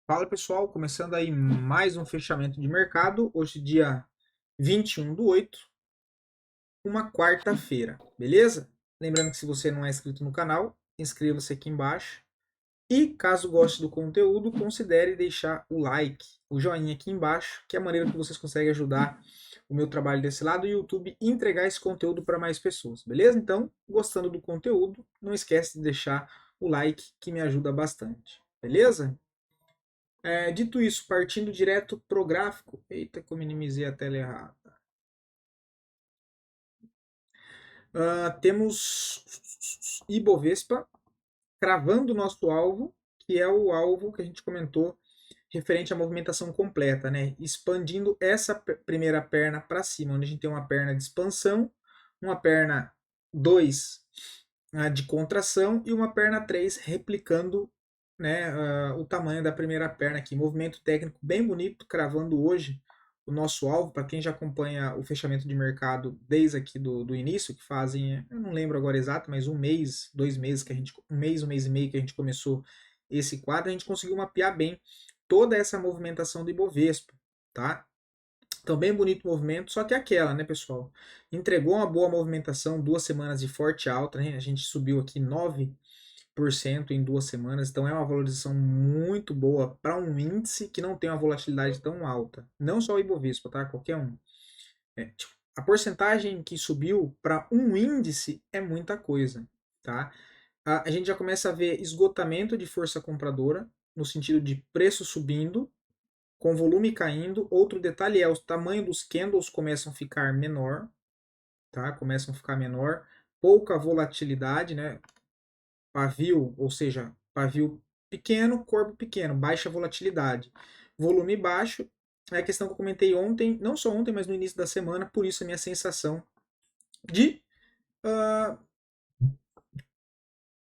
Fala pessoal, começando aí mais um fechamento de mercado, hoje dia 21/8, uma quarta-feira, beleza? Lembrando que se você não é inscrito no canal, inscreva-se aqui embaixo. E caso goste do conteúdo, considere deixar o like, o joinha aqui embaixo, que é a maneira que vocês conseguem ajudar o meu trabalho desse lado e o YouTube entregar esse conteúdo para mais pessoas, beleza? Então, gostando do conteúdo, não esquece de deixar o like que me ajuda bastante, beleza? Dito isso, partindo direto pro gráfico. Eita, que eu minimizei a tela errada. Temos Ibovespa cravando o nosso alvo, que é o alvo que a gente comentou referente à movimentação completa, né? Expandindo essa primeira perna para cima, onde a gente tem uma perna de expansão, uma perna 2 de contração e uma perna 3 replicando, né, o tamanho da primeira perna aqui. Movimento técnico bem bonito, cravando hoje o nosso alvo. Para quem já acompanha o fechamento de mercado desde aqui do início, que fazem, eu não lembro agora exato, mas um mês, 2 meses que a gente, um mês e meio que a gente começou esse quadro, a gente conseguiu mapear bem toda essa movimentação do Ibovespa, tá? Então, bem bonito o movimento, só que aquela, né, pessoal? Entregou uma boa movimentação, 2 semanas de forte alta, né? A gente subiu aqui 9% em 2 semanas, então é uma valorização muito boa para um índice que não tem uma volatilidade tão alta. Não só o Ibovespa, tá? Qualquer um. Tipo, a porcentagem que subiu para um índice é muita coisa, tá? A gente já começa a ver esgotamento de força compradora, no sentido de preço subindo, com volume caindo. Outro detalhe é o tamanho dos candles começam a ficar menor, tá? Começam a ficar menor, pouca volatilidade, né? Pavio, ou seja, pavio pequeno, corpo pequeno, baixa volatilidade. Volume baixo, é a questão que eu comentei ontem, não só ontem, mas no início da semana, por isso a minha sensação de uh,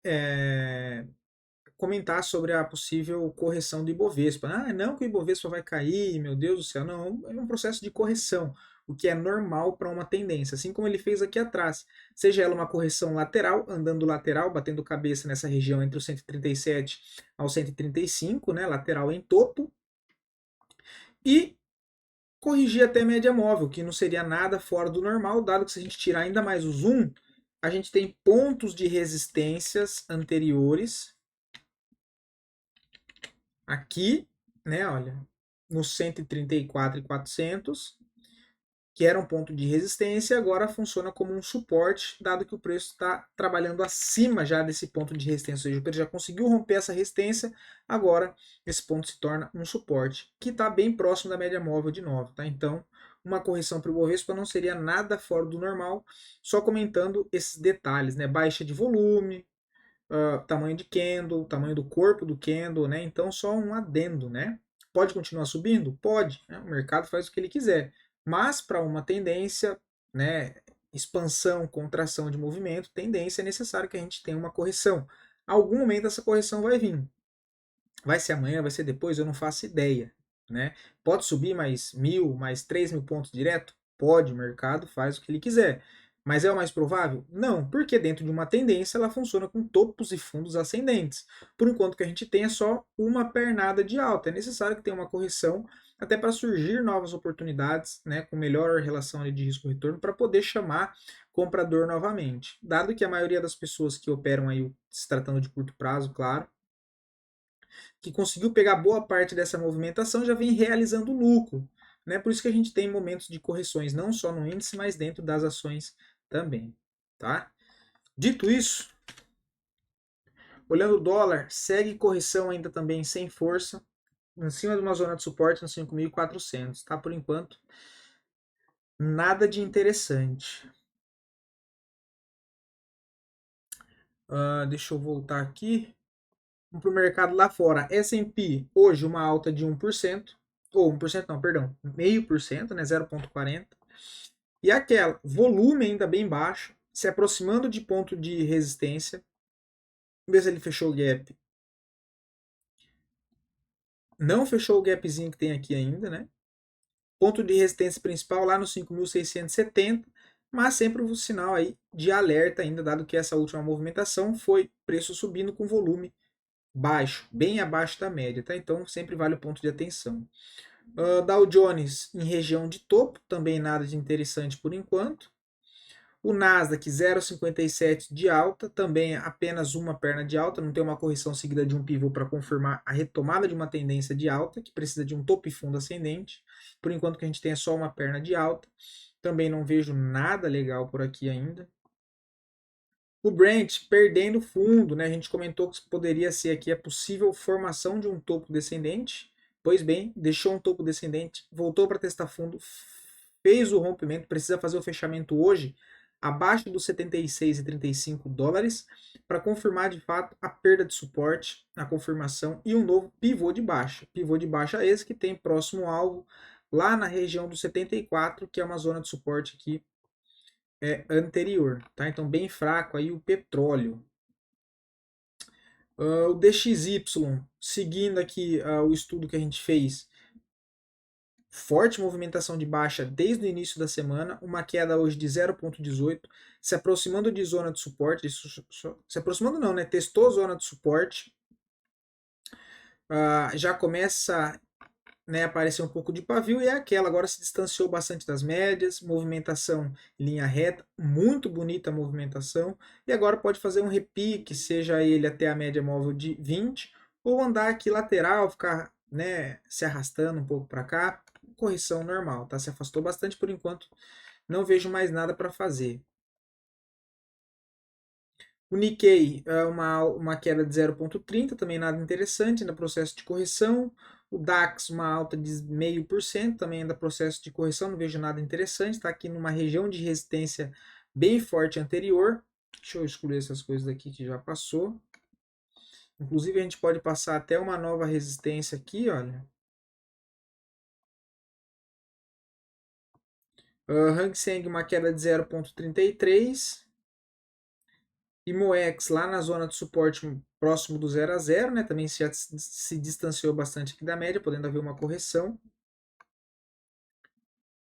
é, comentar sobre a possível correção do Ibovespa. Ah, não que o Ibovespa vai cair, meu Deus do céu. Não, é um processo de correção, o que é normal para uma tendência, assim como ele fez aqui atrás. Seja ela uma correção lateral, andando lateral, batendo cabeça nessa região entre o 137 ao 135, né, lateral em topo, e corrigir até a média móvel, que não seria nada fora do normal, dado que se a gente tirar ainda mais o zoom, a gente tem pontos de resistências anteriores aqui, né, olha, no 134.400, que era um ponto de resistência, agora funciona como um suporte, dado que o preço está trabalhando acima já desse ponto de resistência, ou seja, o preço já conseguiu romper essa resistência, agora esse ponto se torna um suporte, que está bem próximo da média móvel de novo, tá? Então, uma correção para o Bovespa não seria nada fora do normal, só comentando esses detalhes, né? Baixa de volume, tamanho de candle, tamanho do corpo do candle, né? Então só um adendo, né? Pode continuar subindo? Pode, né? O mercado faz o que ele quiser, mas para uma tendência, né? Expansão, contração de movimento, tendência é necessário que a gente tenha uma correção. Algum momento essa correção vai vir. Vai ser amanhã, vai ser depois, eu não faço ideia, né? Pode subir mais 1.000, mais 3.000 pontos direto? Pode, o mercado faz o que ele quiser. Mas é o mais provável? Não, porque dentro de uma tendência ela funciona com topos e fundos ascendentes. Por enquanto que a gente tem é só uma pernada de alta. É necessário que tenha uma correção até para surgir novas oportunidades, né, com melhor relação de risco-retorno para poder chamar comprador novamente. Dado que a maioria das pessoas que operam aí, se tratando de curto prazo, claro, que conseguiu pegar boa parte dessa movimentação já vem realizando lucro. Né? Por isso que a gente tem momentos de correções não só no índice, mas dentro das ações também. Tá? Dito isso, olhando o dólar, segue correção ainda também sem força, em cima de uma zona de suporte nos 5.400. Tá? Por enquanto, nada de interessante. Deixa eu voltar aqui. Vamos para o mercado lá fora. S&P, hoje uma alta de 1%, ou 1% não, perdão, 0,5%, né, 0,40%. E aquela, volume ainda bem baixo, se aproximando de ponto de resistência. Vamos ver se ele fechou o gap. Não fechou o gapzinho que tem aqui ainda, né? Ponto de resistência principal lá no 5.670, mas sempre um sinal aí de alerta ainda, dado que essa última movimentação foi preço subindo com volume baixo, bem abaixo da média, tá? Então sempre vale o ponto de atenção. Dow Jones em região de topo, também nada de interessante por enquanto. O Nasdaq 0,57 de alta, também apenas uma perna de alta, não tem uma correção seguida de um pivô para confirmar a retomada de uma tendência de alta, que precisa de um topo e fundo ascendente. Por enquanto que a gente tem só uma perna de alta. Também não vejo nada legal por aqui ainda. O Brent perdendo fundo, né? A gente comentou que poderia ser aqui a possível formação de um topo descendente. Pois bem, deixou um topo descendente, voltou para testar fundo, fez o rompimento, precisa fazer o fechamento hoje abaixo dos 76,35 dólares para confirmar de fato a perda de suporte, a confirmação e um novo pivô de baixa. Pivô de baixa esse que tem próximo alvo lá na região dos 74, que é uma zona de suporte aqui anterior, tá? Então bem fraco aí o petróleo. O DXY, seguindo aqui o estudo que a gente fez, forte movimentação de baixa desde o início da semana, uma queda hoje de 0,18, se aproximando de zona de suporte, se aproximando não, né? Testou a zona de suporte, já começa, né, aparecer um pouco de pavio e é aquela, agora se distanciou bastante das médias, movimentação em linha reta, muito bonita a movimentação, e agora pode fazer um repique, seja ele até a média móvel de 20, ou andar aqui lateral, ficar, né, se arrastando um pouco para cá, correção normal, tá? Se afastou bastante por enquanto, não vejo mais nada para fazer. O Nikkei é uma queda de 0,30, também nada interessante, ainda processo de correção. O DAX, uma alta de 0,5%, também ainda processo de correção, não vejo nada interessante, está aqui numa região de resistência bem forte anterior. Deixa eu excluir essas coisas daqui que já passou. Inclusive a gente pode passar até uma nova resistência aqui, olha. Hang Seng, uma queda de 0,33. E Moex lá na zona de suporte próximo do 0 a 0, né? Também se distanciou bastante aqui da média, podendo haver uma correção.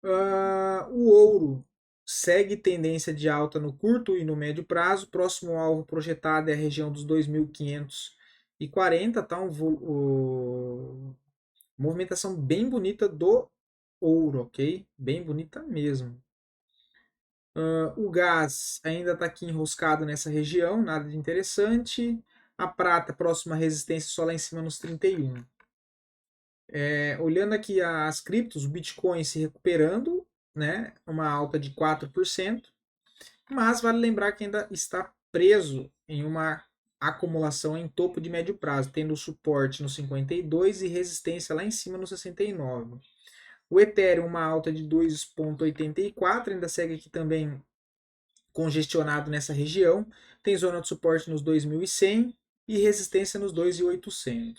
O ouro segue tendência de alta no curto e no médio prazo. Próximo alvo projetado é a região dos 2.540, tá? Movimentação bem bonita do ouro, ok? Bem bonita mesmo. O gás ainda está aqui enroscado nessa região, nada de interessante. A prata, próxima resistência, só lá em cima nos 31. Olhando aqui as criptos, o Bitcoin se recuperando, né? Uma alta de 4%. Mas vale lembrar que ainda está preso em uma acumulação em topo de médio prazo, tendo suporte no 52 e resistência lá em cima no 69. O Ethereum, uma alta de 2,84, ainda segue aqui também congestionado nessa região, tem zona de suporte nos 2.100 e resistência nos 2.800.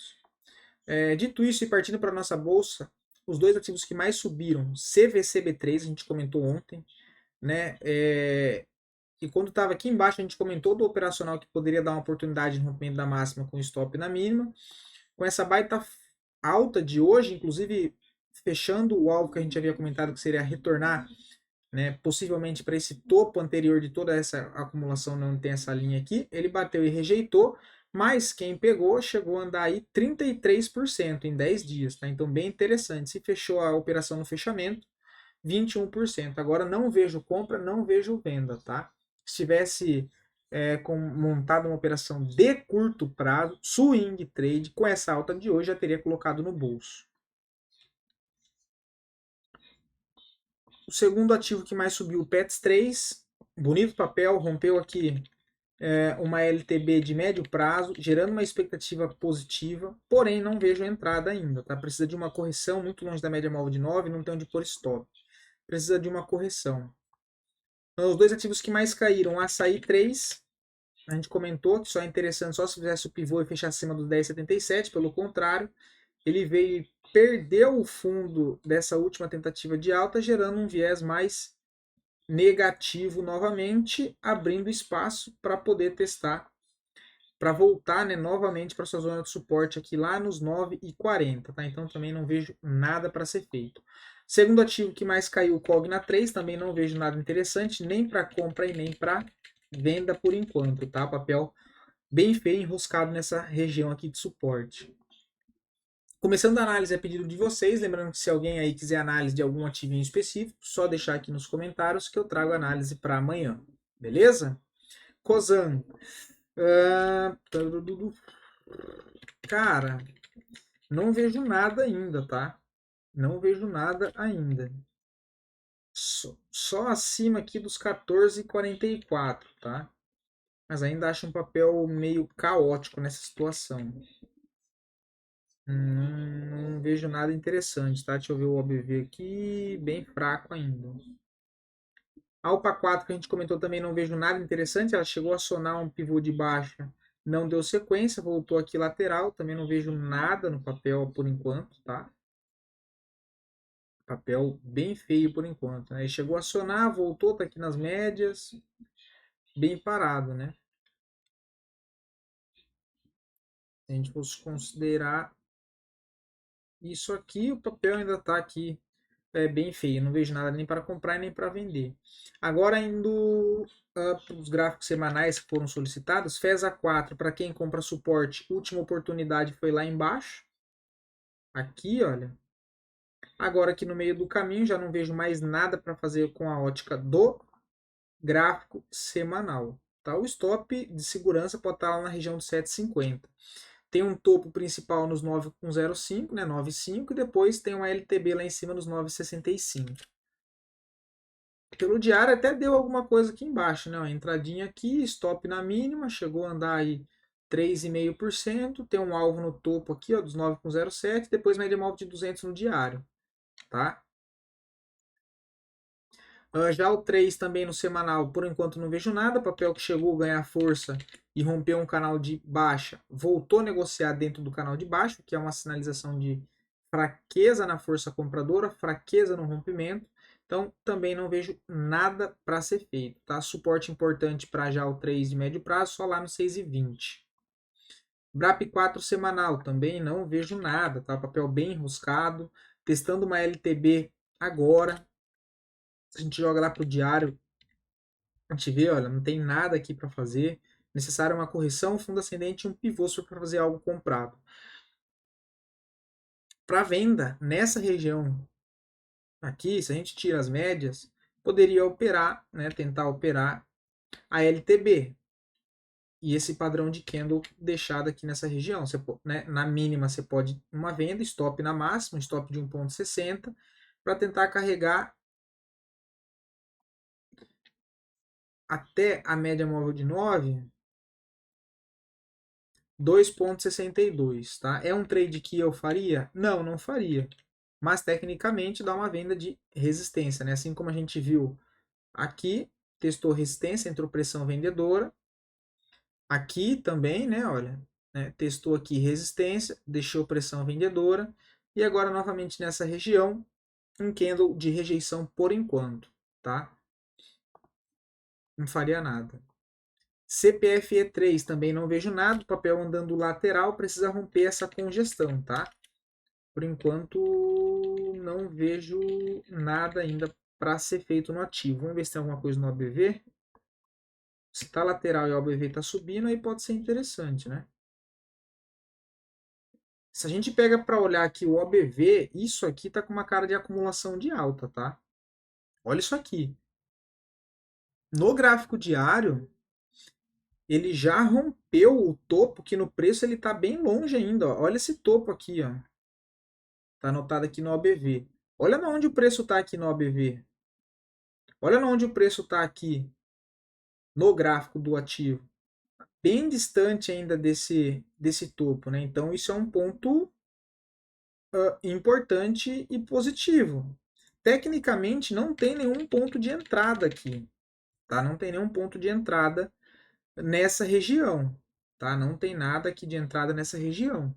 Dito isso, e partindo para a nossa bolsa, os dois ativos que mais subiram, CVCB3, a gente comentou ontem, né? E quando estava aqui embaixo, a gente comentou do operacional que poderia dar uma oportunidade de rompimento da máxima com stop na mínima. Com essa baita alta de hoje, inclusive fechando o alvo que a gente havia comentado que seria retornar, né, possivelmente para esse topo anterior de toda essa acumulação, não tem essa linha aqui, ele bateu e rejeitou, mas quem pegou chegou a andar aí 33% em 10 dias, tá? Então bem interessante. Se fechou a operação no fechamento, 21%. Agora não vejo compra, não vejo venda, tá? Se tivesse montado uma operação de curto prazo, swing trade, com essa alta de hoje, já teria colocado no bolso. O segundo ativo que mais subiu, o PETS 3, bonito papel, rompeu aqui uma LTB de médio prazo, gerando uma expectativa positiva, porém não vejo entrada ainda, tá? Precisa de uma correção, muito longe da média móvel de 9, não tem onde pôr stop. Precisa de uma correção. Então, os dois ativos que mais caíram, Açaí 3, a gente comentou que só é interessante só se fizesse o pivô e fechar acima dos 10,77, pelo contrário, ele veio e perdeu o fundo dessa última tentativa de alta, gerando um viés mais negativo novamente, abrindo espaço para poder testar, para voltar, né, novamente para sua zona de suporte aqui lá nos 9,40, tá? Então também não vejo nada para ser feito. Segundo ativo que mais caiu, o Cogna 3, também não vejo nada interessante, nem para compra e nem para venda por enquanto, tá? Papel bem feio, enroscado nessa região aqui de suporte. Começando a análise a pedido de vocês, lembrando que se alguém aí quiser análise de algum ativinho específico, só deixar aqui nos comentários que eu trago análise para amanhã, beleza? Cosan. Cara, não vejo nada ainda, tá? Não vejo nada ainda. Só acima aqui dos 14,44, tá? Mas ainda acho um papel meio caótico nessa situação. Não vejo nada interessante, tá? Deixa eu ver o OBV aqui, bem fraco ainda. A UPA 4 que a gente comentou também não vejo nada interessante, ela chegou a acionar um pivô de baixa, não deu sequência, voltou aqui lateral, também não vejo nada no papel por enquanto, tá? Papel bem feio por enquanto, né? Chegou a acionar, voltou, tá aqui nas médias, bem parado, né? Se a gente fosse considerar isso aqui, o papel ainda tá aqui bem feio, não vejo nada nem para comprar nem para vender. Agora indo para os gráficos semanais que foram solicitados, FESA 4 para quem compra suporte, última oportunidade foi lá embaixo. Aqui, olha. Agora aqui no meio do caminho já não vejo mais nada para fazer com a ótica do gráfico semanal. Tá? O stop de segurança pode estar lá na região de 7,50. Tem um topo principal nos 9,05, né, 9,5 e depois tem uma LTB lá em cima nos 9,65. Pelo diário até deu alguma coisa aqui embaixo, né? Uma entradinha aqui, stop na mínima, chegou a andar aí 3,5%, tem um alvo no topo aqui, ó, dos 9,07, depois média móvel de 200 no diário, tá? Já o 3 também no semanal, por enquanto não vejo nada, papel que chegou a ganhar força e rompeu um canal de baixa, voltou a negociar dentro do canal de baixo, que é uma sinalização de fraqueza na força compradora, fraqueza no rompimento. Então, também não vejo nada para ser feito, tá? Suporte importante para já o 3 de médio prazo, só lá no 6,20. BRAP 4 semanal, também não vejo nada, tá? Papel bem enroscado, testando uma LTB agora. Se a gente joga lá pro diário, a gente vê, olha, não tem nada aqui para fazer. Necessário uma correção, fundo ascendente e um pivô para fazer algo comprado. Para venda, nessa região aqui, se a gente tira as médias, poderia operar, né, tentar operar a LTB. E esse padrão de candle deixado aqui nessa região. Você, né, na mínima você pode uma venda, stop na máxima, stop de 1,60, para tentar carregar até a média móvel de 9, 2,62, tá? É um trade que eu faria? Não, não faria. Mas tecnicamente dá uma venda de resistência, né? Assim como a gente viu aqui, testou resistência, entrou pressão vendedora. Aqui também, né? Olha, né, testou aqui resistência, deixou pressão vendedora. E agora novamente nessa região, um candle de rejeição por enquanto, tá? Não faria nada. CPFE3 também não vejo nada, o papel andando lateral, precisa romper essa congestão, tá? Por enquanto não vejo nada ainda para ser feito no ativo. Vamos ver se tem alguma coisa no ABV. Se está lateral e o ABV está subindo, aí pode ser interessante, né? Se a gente pega para olhar aqui o OBV, isso aqui está com uma cara de acumulação de alta, tá? Olha isso aqui. No gráfico diário, ele já rompeu o topo, que no preço ele está bem longe ainda. Ó. Olha esse topo aqui, ó. Tá anotado aqui no OBV. Olha onde o preço está aqui no OBV. Olha onde o preço está aqui no gráfico do ativo. Bem distante ainda desse topo, né? Então isso é um ponto importante e positivo. Tecnicamente não tem nenhum ponto de entrada aqui, tá? Não tem nenhum ponto de entrada nessa região, tá? Não tem nada aqui de entrada nessa região.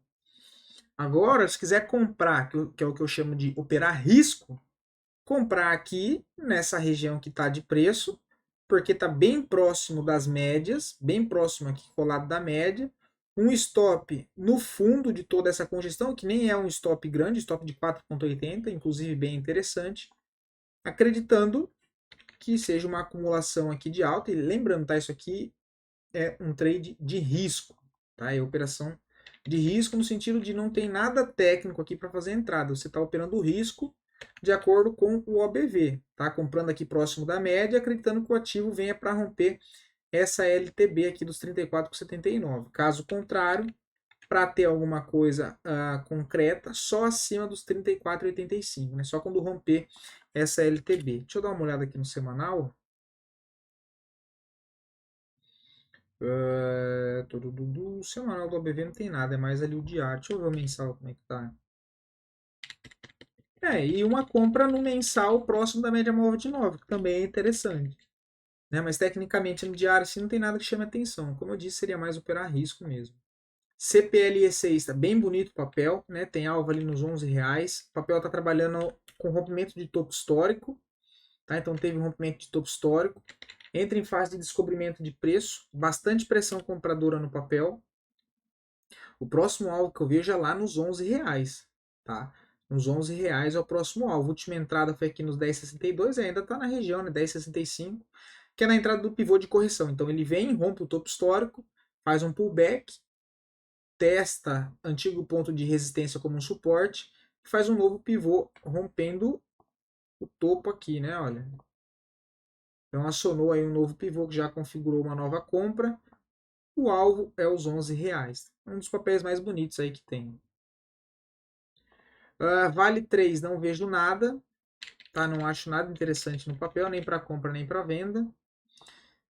Agora, se quiser comprar, que é o que eu chamo de operar risco, comprar aqui nessa região que está de preço, porque está bem próximo das médias, bem próximo aqui colado da média, um stop no fundo de toda essa congestão, que nem é um stop grande, stop de 4,80, inclusive bem interessante, acreditando que seja uma acumulação aqui de alta, e lembrando, tá, isso aqui é um trade de risco, tá? É operação de risco no sentido de não tem nada técnico aqui para fazer a entrada. Você está operando o risco de acordo com o OBV, tá? Comprando aqui próximo da média, acreditando que o ativo venha para romper essa LTB aqui dos 34,79. Caso contrário, para ter alguma coisa concreta, só acima dos 34,85, né? Só quando romper essa LTB. Deixa eu dar uma olhada aqui no semanal. O semanal do ABV não tem nada, é mais ali o diário. Deixa eu ver o mensal como é que tá. E uma compra no mensal próximo da média móvel de 9, que também é interessante. Né? Mas tecnicamente no diário assim, não tem nada que chame atenção. Como eu disse, seria mais operar risco mesmo. CPLE6 está bem bonito o papel, né? Tem alvo ali nos R$ 11. O papel está trabalhando com rompimento de topo histórico, tá? Então teve um rompimento de topo histórico. Entra em fase de descobrimento de preço, bastante pressão compradora no papel. O próximo alvo que eu vejo é lá nos R$ 11, tá? Nos R$ 11 é o próximo alvo. A última entrada foi aqui nos 10,62, ainda está na região, né? 10,65, que é na entrada do pivô de correção. Então ele vem, rompe o topo histórico, faz um pullback, testa antigo ponto de resistência como um suporte, e faz um novo pivô rompendo o topo aqui, né? Olha. Então acionou aí um novo pivô que já configurou uma nova compra. O alvo é os R$ 11. Um dos papéis mais bonitos aí que tem. Vale 3, não vejo nada. Tá? Não acho nada interessante no papel, nem para compra nem para venda.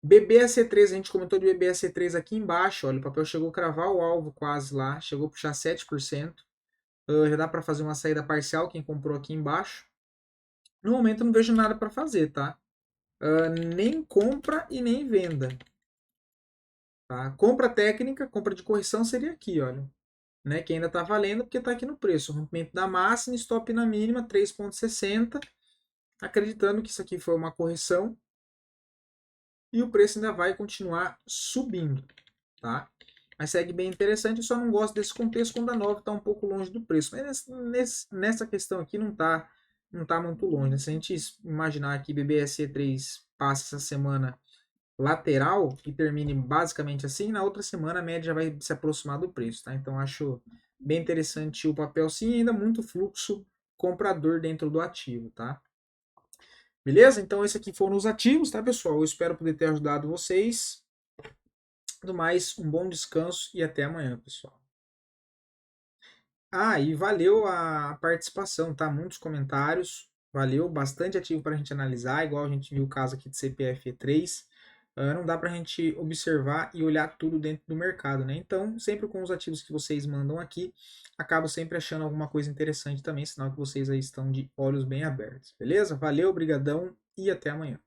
BBAC3, a gente comentou de BBAC3 aqui embaixo. Olha, o papel chegou a cravar o alvo quase lá. Chegou a puxar 7%. Já dá para fazer uma saída parcial, quem comprou aqui embaixo. No momento eu não vejo nada para fazer, tá? Nem compra e nem venda. Tá? Compra técnica, compra de correção seria aqui, olha. Né, que ainda está valendo porque está aqui no preço. Rompimento da máxima, stop na mínima, 3,60. Acreditando que isso aqui foi uma correção. E o preço ainda vai continuar subindo. Tá? Mas segue bem interessante. Eu só não gosto desse contexto quando a 9 está um pouco longe do preço. Mas nessa questão aqui não tá muito longe. Né? Se a gente imaginar que BBSC3 passe essa semana lateral e termine basicamente assim, na outra semana a média já vai se aproximar do preço. Tá? Então acho bem interessante o papel sim, e ainda muito fluxo comprador dentro do ativo. Tá? Beleza? Então esse aqui foram os ativos, tá, pessoal? Eu espero poder ter ajudado vocês. Do mais, um bom descanso e até amanhã, pessoal. E valeu a participação, tá? Muitos comentários. Valeu, bastante ativo para a gente analisar, igual a gente viu o caso aqui de CPF3. Não dá para a gente observar e olhar tudo dentro do mercado, né? Então, sempre com os ativos que vocês mandam aqui, acabo sempre achando alguma coisa interessante também, sinal que vocês aí estão de olhos bem abertos, beleza? Valeu, brigadão e até amanhã.